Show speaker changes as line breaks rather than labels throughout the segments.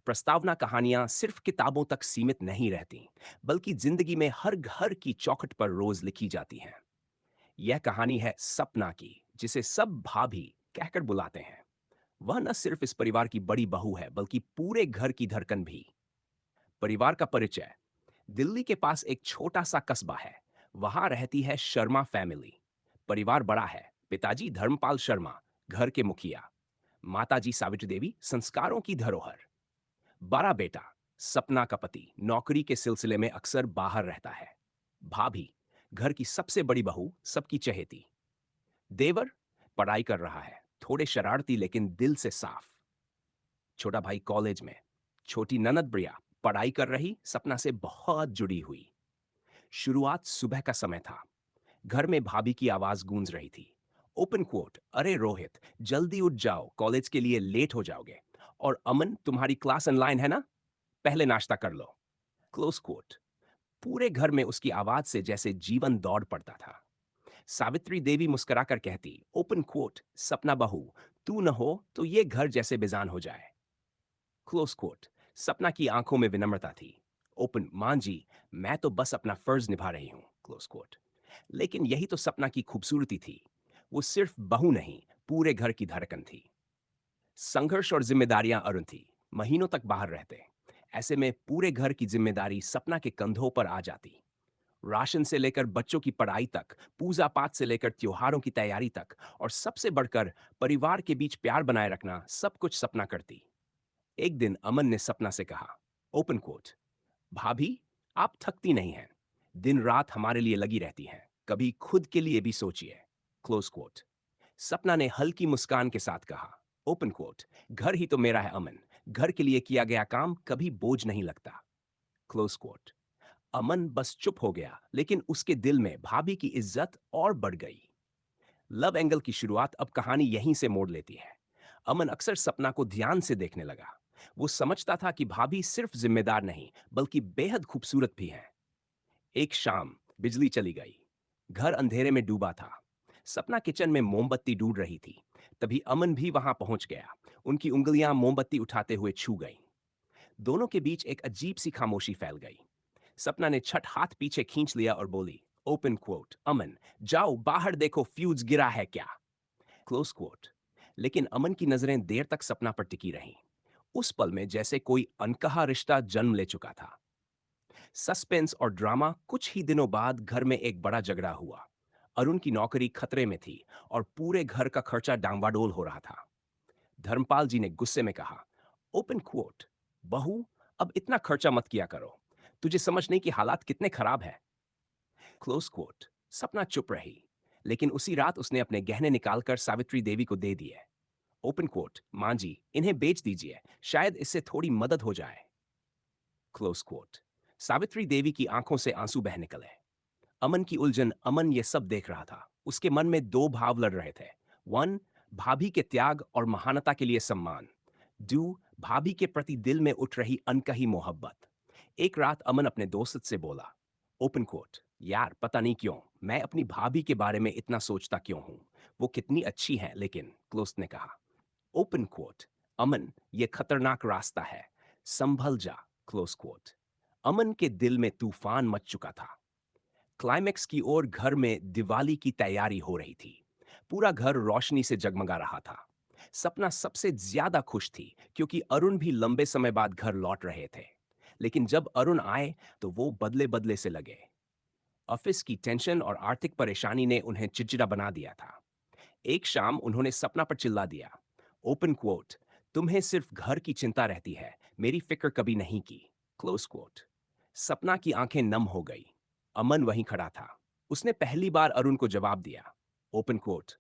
प्रस्तावना कहानियां सिर्फ किताबों तक सीमित नहीं रहती, बल्कि जिंदगी में हर घर की चौखट पर रोज लिखी जाती हैं। यह कहानी है सपना की, जिसे सब भाभी कहकर बुलाते हैं। वह न सिर्फ इस परिवार की बड़ी बहू है, बल्कि पूरे घर की धड़कन भी। परिवार का परिचय। दिल्ली के पास एक छोटा सा कस्बा है। वहां रहती है शर्मा फैमिली। परिवार बड़ा है। पिताजी धर्मपाल शर्मा, घर के मुखिया। माताजी सावित्री देवी, संस्कारों की धरोहर। बड़ा बेटा सपना का पति, नौकरी के सिलसिले में अक्सर बाहर रहता है। भाभी, घर की सबसे बड़ी बहू, सबकी चहेती। देवर, पढ़ाई कर रहा है, थोड़े शरारती लेकिन दिल से साफ। छोटा भाई कॉलेज में। छोटी ननद प्रिया, पढ़ाई कर रही, सपना से बहुत जुड़ी हुई। शुरुआत सुबह का समय था। घर में भाभी की आवाज गूंज रही थी। ओपन कोट, अरे रोहित, जल्दी उठ जाओ, कॉलेज के लिए लेट हो जाओगे। और अमन, तुम्हारी क्लास ऑनलाइन है ना, पहले नाश्ता कर लो। Close coat. पूरे घर में उसकी आवाज से जैसे जीवन दौड़ पड़ता था। सावित्री देवी मुस्कुराकर कहती, ओपन कोट, सपना बहू, तू न हो तो ये घर जैसे बेजान हो जाए। Close quote. सपना की आंखों में विनम्रता थी। ओपन, मां जी, मैं तो बस अपना फर्ज निभा रही हूं। Close quote. लेकिन यही तो सपना की खूबसूरती थी। वो सिर्फ बहू नहीं, पूरे घर की धड़कन थी। संघर्ष और जिम्मेदारियां अरुण थी। महीनों तक बाहर रहते। ऐसे में पूरे घर की जिम्मेदारी सपना के कंधों पर आ जाती। राशन से लेकर बच्चों की पढ़ाई तक, पूजा पाठ से लेकर त्योहारों की तैयारी तक, और सबसे बढ़कर परिवार के बीच प्यार बनाए रखना, सब कुछ सपना करती। एक दिन अमन ने सपना से कहा, ओपन कोट, भाभी, आप थकती नहीं हैं। दिन रात हमारे लिए लगी रहती हैं, कभी खुद के लिए भी सोचिए। Close quote. सपना ने हल्की मुस्कान के साथ कहा, ओपन कोट, घर ही तो मेरा है अमन, घर के लिए किया गया काम कभी बोझ नहीं लगता। Close coat. अमन बस चुप हो गया, लेकिन उसके दिल में भाभी की इज्जत और बढ़ गई। लव एंगल की शुरुआत अब कहानी यहीं से मोड़ लेती है। अमन अक्सर सपना को ध्यान से देखने लगा। वो समझता था कि भाभी सिर्फ जिम्मेदार नहीं, बल्कि बेहद खूबसूरत भी है। एक शाम बिजली चली गई। घर अंधेरे में डूबा था। सपना किचन में मोमबत्ती ढूंढ रही थी। तभी अमन भी वहां पहुंच गया। उनकी उंगलियां मोमबत्ती उठाते हुए छू गईं। दोनों के बीच एक अजीब सी खामोशी फैल गई। सपना ने छठ हाथ पीछे खींच लिया और बोली, ओपन क्वोट, अमन, जाओ बाहर देखो फ्यूज गिरा है क्या। Close quote. लेकिन अमन की नजरें देर तक सपना पर टिकी रहीं। उस पल में जैसे कोई अनकहा रिश्ता जन्म ले चुका था। सस्पेंस और ड्रामा। कुछ ही दिनों बाद घर में एक बड़ा झगड़ा हुआ। अरुण की नौकरी खतरे में थी और पूरे घर का खर्चा डांवाडोल हो रहा था। धर्मपाल जी ने गुस्से में कहा, ओपन क्वोट, बहू, अब इतना खर्चा मत किया करो। तुझे समझ नहीं कि हालात कितने खराब है। Close quote. सपना चुप रही, लेकिन उसी रात उसने अपने गहने निकालकर सावित्री देवी को दे दिए। ओपन कोट, मां जी, इन्हें बेच दीजिए, शायद इससे थोड़ी मदद हो जाए। Close coat. सावित्री देवी की आंखों से आंसू बह निकले। अमन की उलझन। अमन ये सब देख रहा था। उसके मन में दो भाव लड़ रहे थे। वन, भाभी के त्याग और महानता के लिए सम्मान। टू, भाभी के प्रति दिल में उठ रही अनकही मोहब्बत। एक रात अमन अपने दोस्त से बोला, ओपन कोट, यार पता नहीं क्यों मैं अपनी भाभी के बारे में इतना सोचता क्यों हूं। वो कितनी अच्छी है, लेकिन। क्लोज ने कहा, ओपन कोट, अमन, ये खतरनाक रास्ता है, संभल जा। Close coat. अमन के दिल में तूफान मच चुका था। क्लाइमेक्स की ओर घर में दिवाली की तैयारी हो रही थी। पूरा घर रोशनी से जगमगा रहा था। सपना सबसे ज्यादा खुश थी, क्योंकि अरुण भी लंबे समय बाद घर लौट रहे थे। लेकिन जब अरुण आए, तो वो बदले बदले से लगे। ऑफिस की टेंशन और आर्थिक परेशानी ने उन्हें चिड़चिड़ा बना दिया था। एक शाम उन्होंने सपना पर चिल्ला दिया, ओपन क्वोट, तुम्हें सिर्फ घर की चिंता रहती है, मेरी फिक्र कभी नहीं की। Close quote. सपना की आंखें नम हो गई। अमन वहीं खड़ा था। उसने पहली बार अरुण को जवाब दिया, ओपन क्वोट,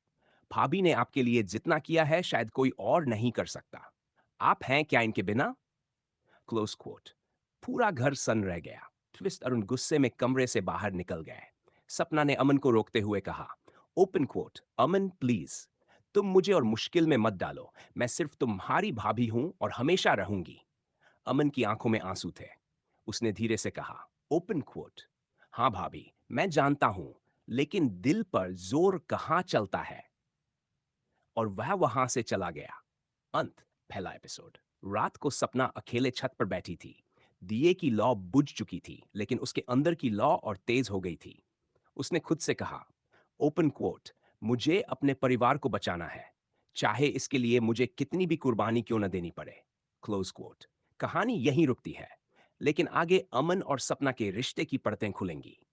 भाभी ने आपके लिए जितना किया है शायद कोई और नहीं कर सकता। आप हैं क्या इनके बिना। Close quote. पूरा घर सन्न रह गया। ट्विस्ट, अरुण गुस्से में कमरे से बाहर निकल गए। सपना ने अमन को रोकते हुए कहा, ओपन क्वोट, अमन प्लीज, तुम मुझे और मुश्किल में मत डालो। मैं सिर्फ तुम्हारी भाभी हूं और हमेशा रहूंगी। अमन की आंखों में आंसू थे। उसने धीरे से कहा, ओपन क्वोट, हाँ भाभी, मैं जानता हूं, लेकिन दिल पर जोर कहां चलता है। और वह वहां से चला गया। अंत। पहला एपिसोड। रात को सपना अकेले छत पर बैठी थी। दिए की लौ बुझ चुकी थी, लेकिन उसके अंदर की लौ और तेज हो गई थी। उसने खुद से कहा, ओपन कोट, मुझे अपने परिवार को बचाना है, चाहे इसके लिए मुझे कितनी भी कुर्बानी क्यों न देनी पड़े। Close quote. कहानी यहीं रुकती है, लेकिन आगे अमन और सपना के रिश्ते की परतें खुलेंगी।